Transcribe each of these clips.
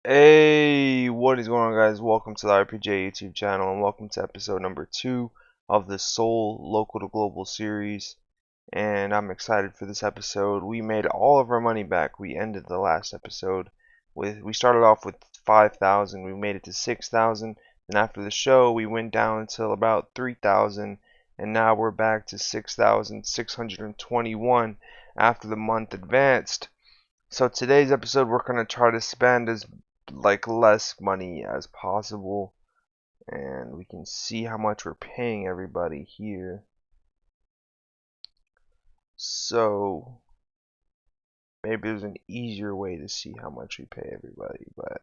Hey, what is going on, guys? Welcome to the RPJ YouTube channel and welcome to episode number 2 of the Seoul Local to Global series. And I'm excited for this episode. We made all of our money back. We ended the last episode we started off with 5,000. We made it to 6,000. And after the show, we went down until about 3,000, and now we're back to 6,621 after the month advanced. So today's episode, we're gonna try to spend as less money as possible, and we can see how much we're paying everybody here. So maybe there's an easier way to see how much we pay everybody, but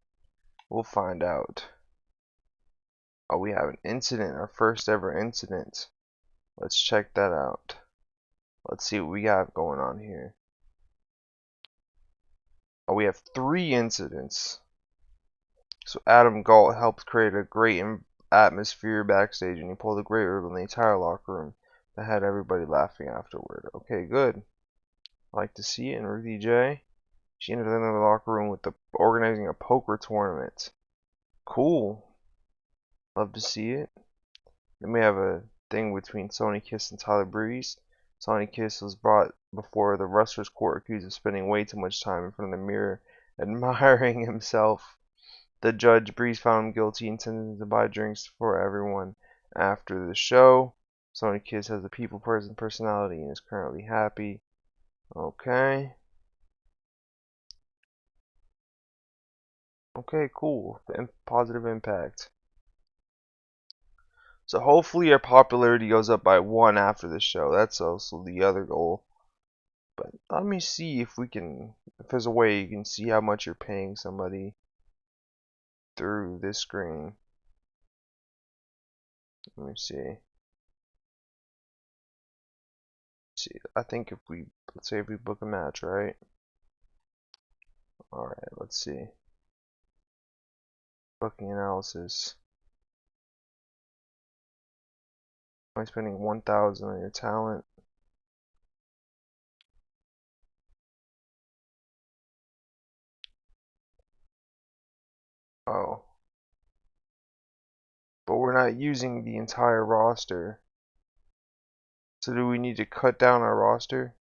we'll find out. Oh, we have an incident, our first ever incident. Let's check that out. Let's see what we got going on here. Oh, we have 3 incidents. So Adam Galt helped create a great atmosphere backstage, and he pulled a great rib in the entire locker room that had everybody laughing afterward. Okay, good. I like to see it. And Ruthie J, she ended up in the locker room with organizing a poker tournament. Cool. Love to see it. Then we have a thing between Sonny Kiss and Tyler Breeze. Sonny Kiss was brought before the wrestler's court accused of spending way too much time in front of the mirror admiring himself. The judge, Breeze, found him guilty and sentenced him to buy drinks for everyone after the show. Sonny Kiss has a people person personality and is currently happy. Okay. Okay, cool. Positive impact. So hopefully our popularity goes up by 1 after the show. That's also the other goal. But let me see if there's a way you can see how much you're paying somebody through this screen. Let me see. I think let's say if we book a match, right? Alright, let's see. Booking analysis. Am I spending 1,000 on your talent? Oh. But we're not using the entire roster. So do we need to cut down our roster?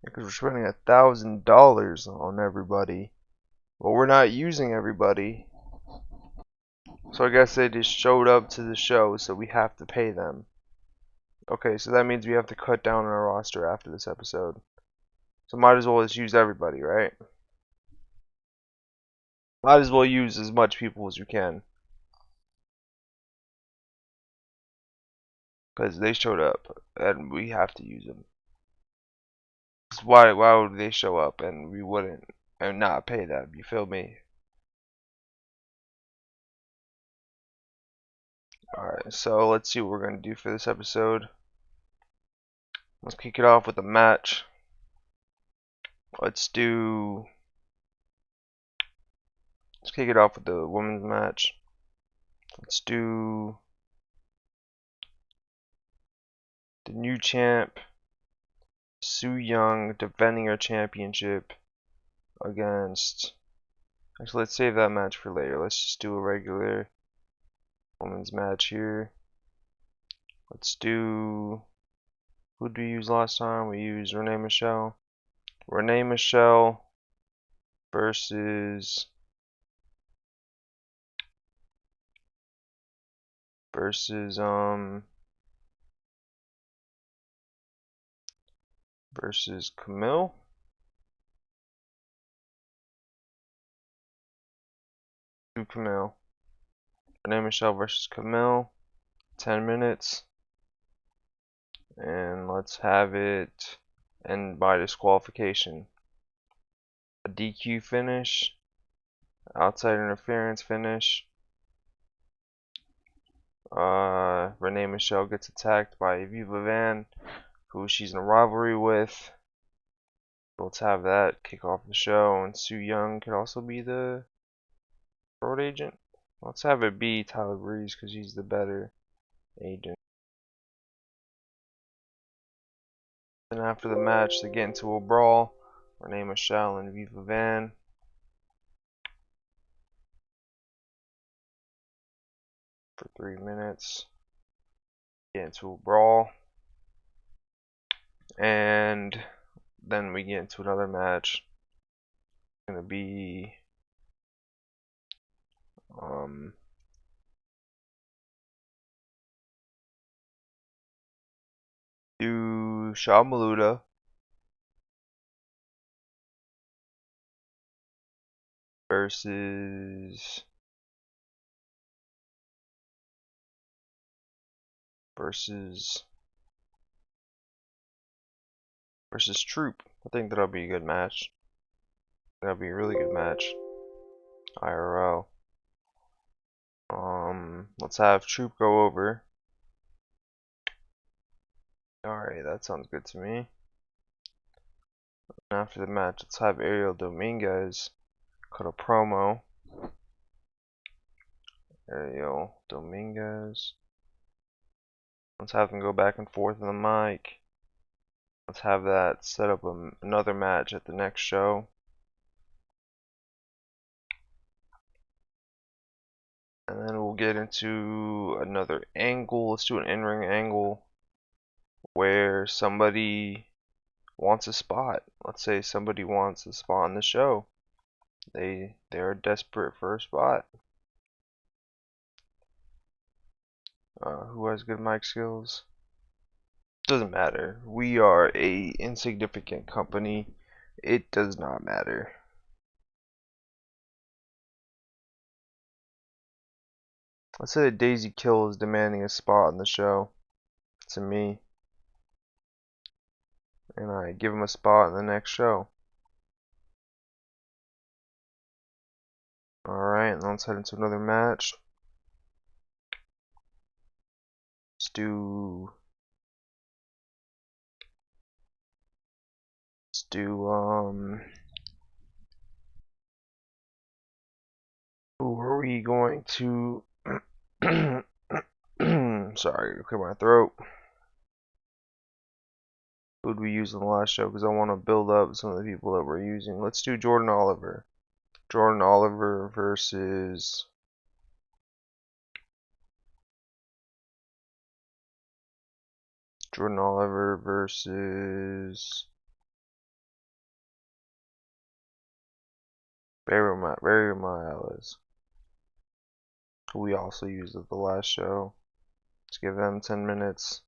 Because we're spending $1,000 on everybody. But we're not using everybody. So I guess they just showed up to the show, so we have to pay them. Okay, so that means we have to cut down our roster after this episode. So might as well just use everybody, right? Might as well use as much people as we can. Because they showed up, and we have to use them. Why would they show up and we wouldn't, and not pay them? You feel me? Alright, so let's see what we're going to do for this episode. Let's kick it off with a match. Let's kick it off with the women's match. Let's do the new champ, Su Yung, defending her championship against. Actually, let's save that match for later. Let's just do a regular women's match here. Let's do. Who did we use last time? We used Renee Michelle. Renee Michelle versus versus Camille. Do Camille. Renee Michelle versus Camille. 10 minutes. And let's have it end by disqualification. A DQ finish. Outside interference finish. Renee Michelle gets attacked by Viva Van, who she's in a rivalry with. Let's have that kick off the show, and Su Yung could also be the road agent. Let's have it be Tyler Breeze because he's the better agent. And after the match, they get into a brawl. Renee Michelle and Viva Van. For 3 minutes. Get into a brawl. And then we get into another match. It's gonna be do Shah Maluda versus Troop. I think that'll be a good match. That'll be a really good match. IRL. Let's have Troop go over. Alright, that sounds good to me. And after the match, let's have Ariel Dominguez cut a promo. Ariel Dominguez. Let's have him go back and forth on the mic. Let's have that set up another match at the next show. And then we'll get into another angle. Let's do an in-ring angle where somebody wants a spot. Let's say somebody wants a spot on the show. They're desperate for a spot. Who has good mic skills? Doesn't matter. We are a insignificant company. It does not matter. Let's say that Daisy Kill is demanding a spot on the show to me, and I give him a spot in the next show. Alright, and let's head into another match. Let's do who are we going to sorry, to clear my throat. Who did we use in the last show? Because I want to build up some of the people that we're using. Let's do Jordan Oliver. Jordan Oliver versus Barry Miles, who we also used at the last show. Let's give them 10 minutes.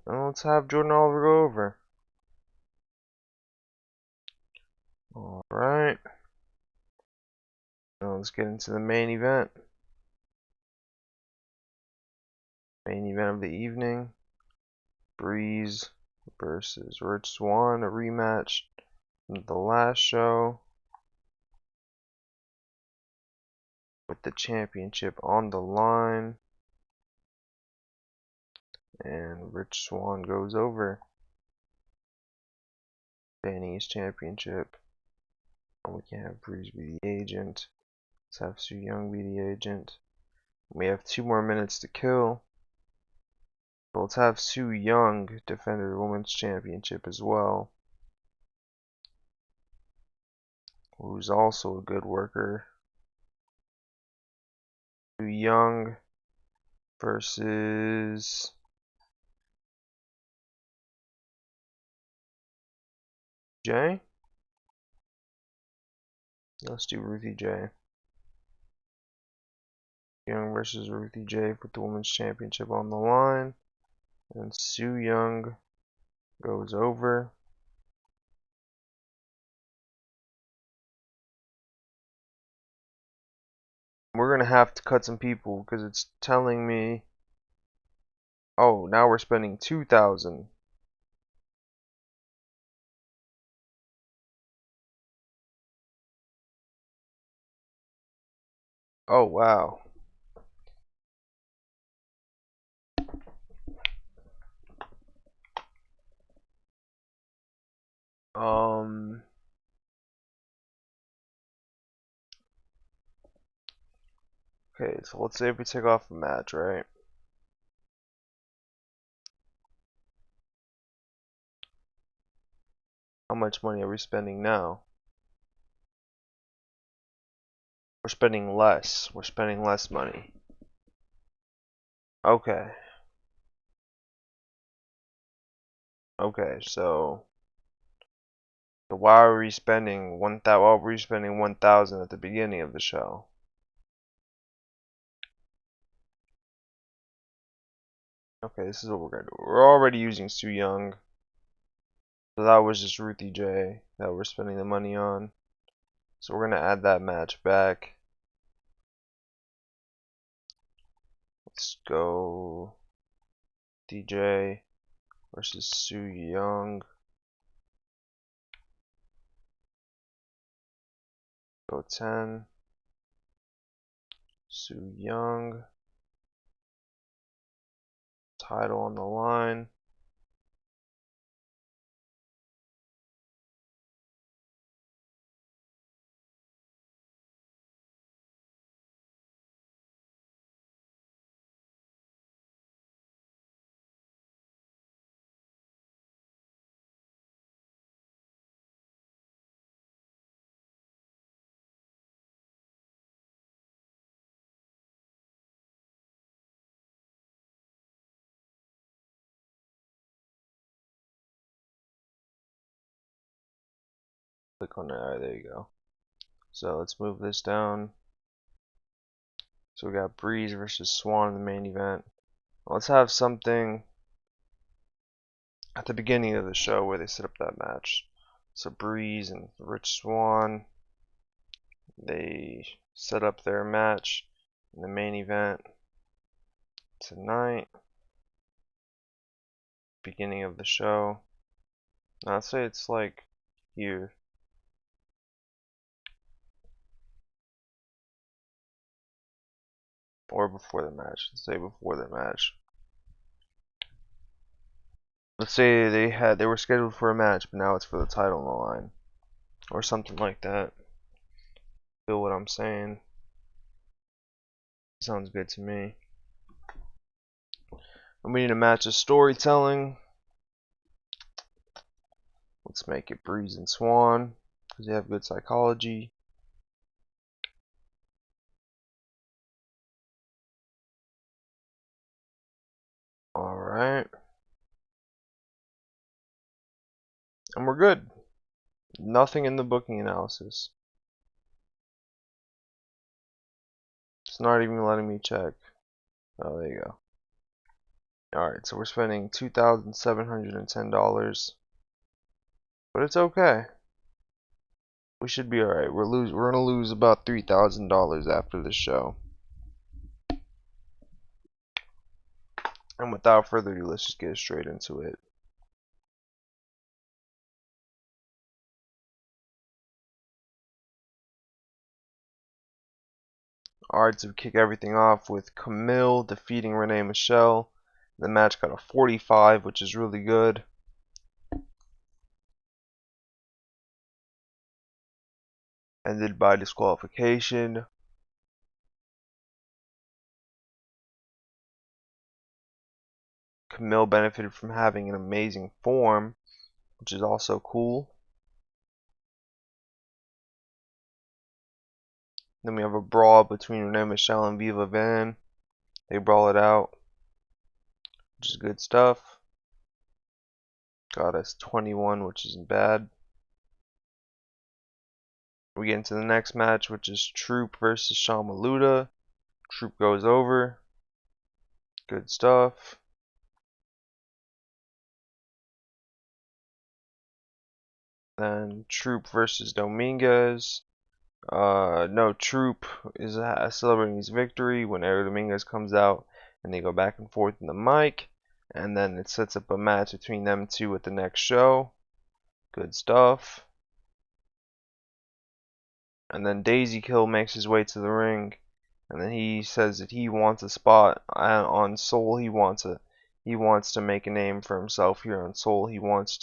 And let's have Jordan Oliver go over. Alright. Now let's get into the main event. Main event of the evening. Breeze versus Rich Swann, a rematch from the last show. With the championship on the line. And Rich Swann goes over. Defending his championship. And we can have Breeze be the agent. Let's have Su Yung be the agent. We have 2 more minutes to kill. But let's have Su Yung defend her women's championship as well. Who's also a good worker. Su Yung versus J. Let's do Ruthie J. Young versus Ruthie J for the women's championship on the line. And Su Yung goes over. We're gonna have to cut some people because it's telling me, oh, now we're spending 2,000. Oh wow. Okay, so let's say if we take off a match, right? How much money are we spending now? We're spending less. We're spending less money. Okay. Okay, so why were we spending 1,000 at the beginning of the show? Okay, this is what we're gonna do. We're already using Soo Young. So that was just Ruthie J that we're spending the money on. So we're gonna add that match back. Let's go DJ versus Soo Young. Go 10. Soo Young. Title on the line. Click on it. Alright, there you go. So let's move this down. So we got Breeze versus Swan in the main event. Let's have something at the beginning of the show where they set up that match. So Breeze and Rich Swan, they set up their match in the main event tonight. Beginning of the show. Now I'd say it's like here. Or before the match. Let's say before the match. Let's say they were scheduled for a match, but now it's for the title on the line. Or something like that. Feel what I'm saying? Sounds good to me. And we need to match the storytelling. Let's make it Breeze and Swan, because they have good psychology. Alright. And we're good. Nothing in the booking analysis. It's not even letting me check. Oh, there you go. Alright, so we're spending $2,710. But it's okay. We should be alright. We're gonna lose about $3,000 after this show. And without further ado, let's just get straight into it. Alright, so we kick everything off with Camille defeating Renee Michelle. The match got a 45, which is really good. Ended by disqualification. Camille benefited from having an amazing form, which is also cool. Then we have a brawl between Renee Michelle and Viva Van. They brawl it out, which is good stuff. Got us 21, which isn't bad. We get into the next match, which is Troop versus Sean Maluda. Troop goes over. Good stuff. Then Troop versus Dominguez. No, Troop is celebrating his victory when Eric Dominguez comes out, and they go back and forth in the mic, and then it sets up a match between them two at the next show. Good stuff. And then Daisy Kill makes his way to the ring, and then he says that he wants a spot on Soul. He wants to make a name for himself here on Soul. He wants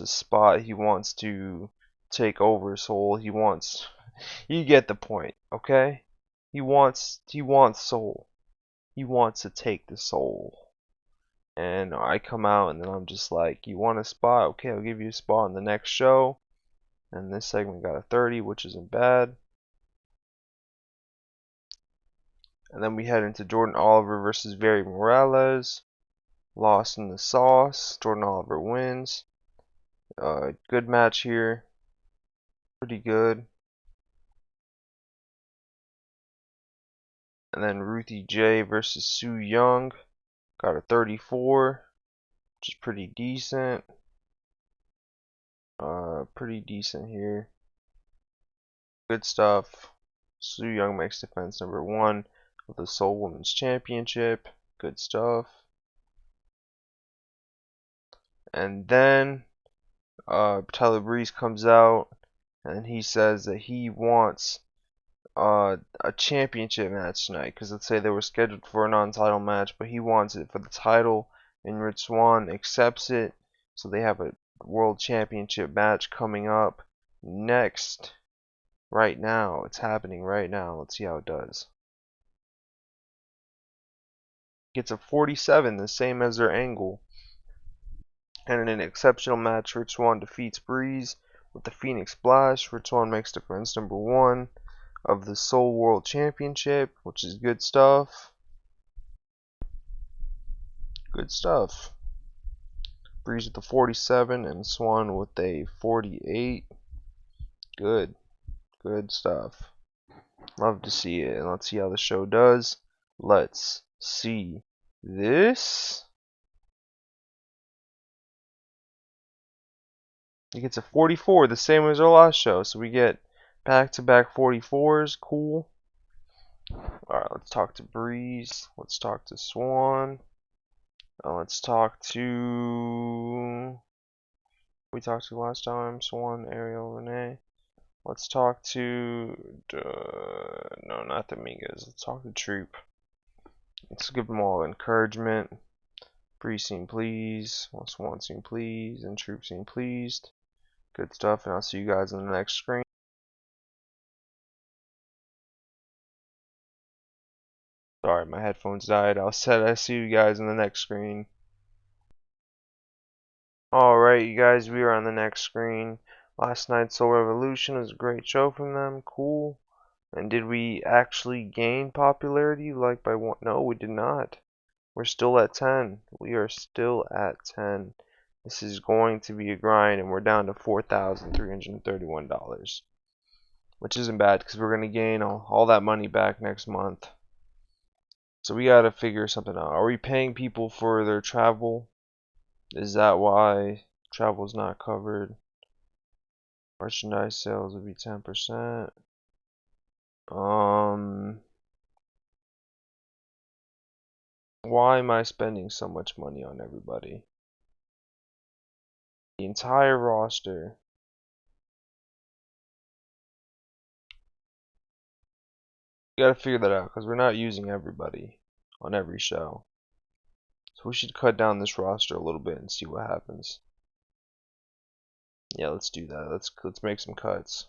a spot. He wants to take over Soul. You get the point, okay? He wants Soul. He wants to take the Soul. and I come out and then I'm just like, you want a spot? Okay, I'll give you a spot in the next show. And this segment got a 30, which isn't bad. And then we head into Jordan Oliver versus Very Morales. Lost in the sauce. Jordan Oliver wins. Good match here. Pretty good. And then Ruthie J versus Sue Young. Got a 34, which is pretty decent. Pretty decent here. Good stuff. Sue Young makes defense number 1 of the Seoul Women's Championship. Good stuff. And then Tyler Breeze comes out and he says that he wants a championship match tonight, because let's say they were scheduled for a non-title match, but he wants it for the title, and Rich Swann accepts it, so they have a world championship match coming up next, right now. It's happening right now. Let's see how it does. Gets a 47, the same as their angle. And in an exceptional match, Rich Swann defeats Breeze with the Phoenix Splash. Rich Swann makes defense number 1 of the Seoul World Championship, which is good stuff. Good stuff. Breeze with the 47 and Swann with a 48. Good. Good stuff. Love to see it. And let's see how the show does. Let's see this. It gets a 44, the same as our last show. So we get back-to-back 44s. Cool. Alright, let's talk to Breeze. Let's talk to Swann. Let's talk to... we talked to last time. Swann, Ariel, Renee. Let's talk to... no, not the Migas. Let's talk to Troop. Let's give them all encouragement. Breeze seem pleased. Swann seem pleased. And Troop seem pleased. Good stuff. And I'll see you guys on the next screen. Sorry, my headphones died. I'll see you guys on the next screen. Alright, you guys, we are on the next screen. Last night's Soul Revolution was a great show from them. Cool. And did we actually gain popularity like by one? No, we did not. We're still at 10. We are still at 10. This is going to be a grind, and we're down to $4,331. Which isn't bad, because we're going to gain all that money back next month. So we got to figure something out. Are we paying people for their travel? Is that why travel is not covered? Merchandise sales would be 10%. Why am I spending so much money on everybody? The entire roster. We gotta figure that out, because we're not using everybody on every show. So we should cut down this roster a little bit and see what happens. Yeah, let's do that. Let's make some cuts.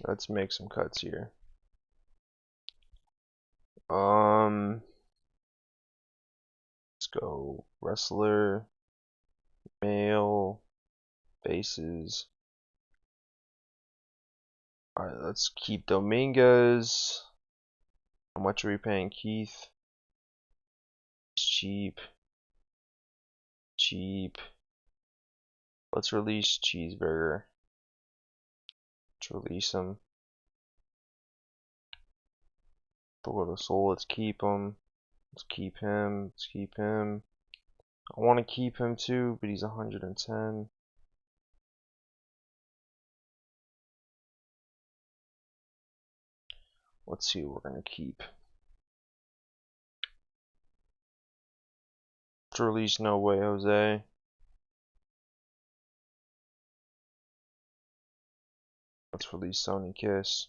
Let's make some cuts here. Let's go wrestler, male, faces. Alright, let's keep Dominguez. How much are we paying Keith? It's cheap. Cheap. Let's release Cheeseburger. Let's release him. Throw the soul. Let's keep him. Let's keep him. Let's keep him. I want to keep him too, but he's 110. Let's see what we're gonna keep. Let's release No Way Jose. Let's release Sony Kiss.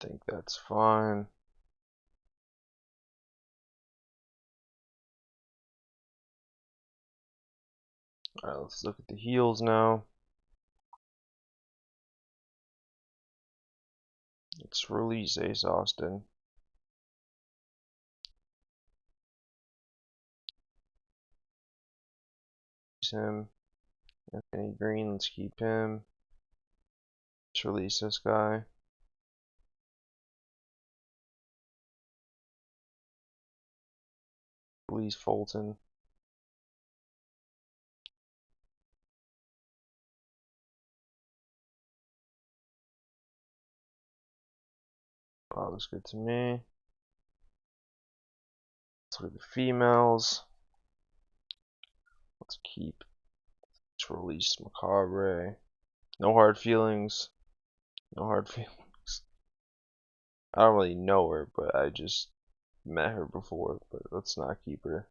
I think that's fine. Alright, let's look at the heels now. Let's release Ace Austin. Him. Anthony Green, let's keep him. Let's release this guy. Release Fulton. That looks good to me. Let's look at the females. Let's keep. Let's release Macabre. No hard feelings. No hard feelings. I don't really know her, but I just met her before. But let's not keep her.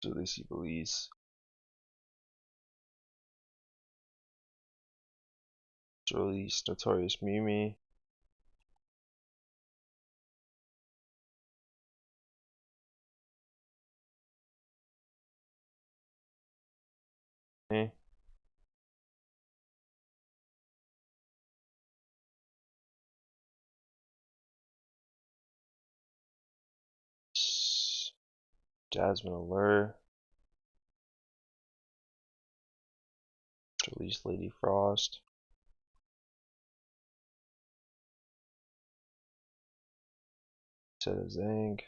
Release Belize. Release Notorious Mimi. Okay. Jasmine Allure. Release Lady Frost. Set a Zang.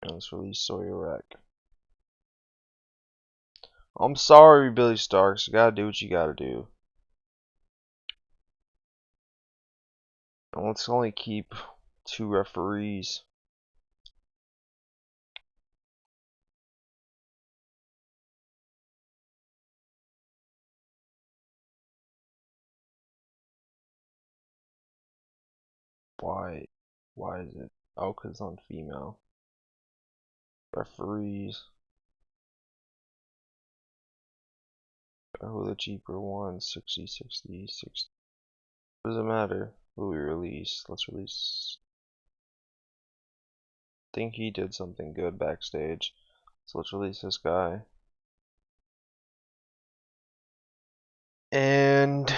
And let's release Sawyer Wreck. I'm sorry, Billy Starks. You gotta do what you gotta do. And let's only keep 2 referees. Why? Why is it? Oh, because it's on female. Referees. Who the cheaper one? 60, 60, 60. Doesn't matter who we release. Let's release. I think he did something good backstage. So let's release this guy. And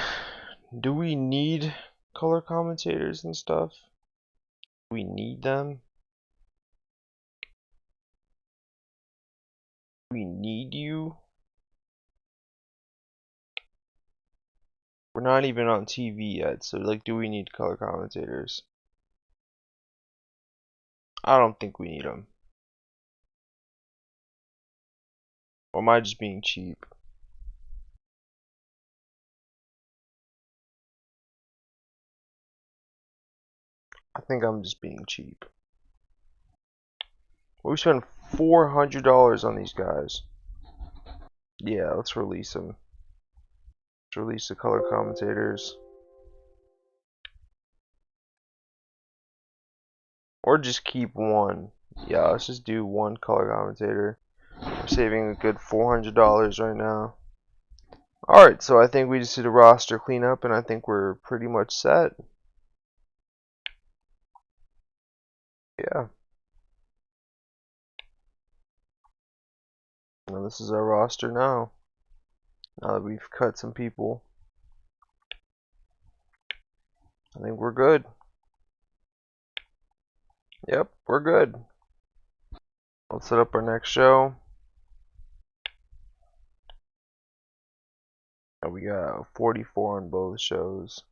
do we need color commentators and stuff? Do we need them? We need you? We're not even on TV yet, so like, do we need color commentators? I don't think we need them. Or am I just being cheap? I think I'm just being cheap. We spent $400 on these guys. Yeah, let's release them. Let's release the color commentators. Or just keep one. Yeah, let's just do one color commentator. We're saving a good $400 right now. Alright, so I think we just did a roster cleanup, and I think we're pretty much set. Yeah. And this is our roster now. Now that we've cut some people, I think we're good. Yep, we're good. Let's set up our next show. And we got 44 on both shows.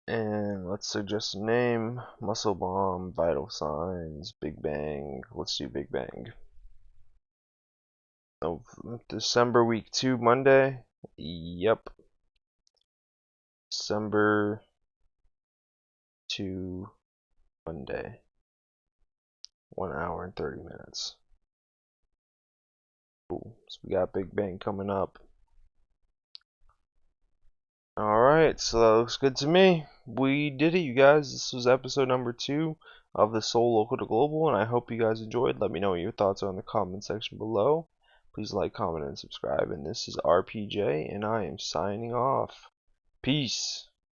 And let's suggest a name. Muscle Bomb, Vital Signs, Big Bang. Let's do Big Bang. Oh, December week 2 Monday. Yep. December 2 Monday. 1 hour and 30 minutes. Cool. So we got Big Bang coming up. Alright, so that looks good to me. We did it, you guys. This was episode number 2 of the Seoul Local to Global, and I hope you guys enjoyed. Let me know what your thoughts are in the comment section below. Please like, comment, and subscribe. And this is RPJ, and I am signing off. Peace.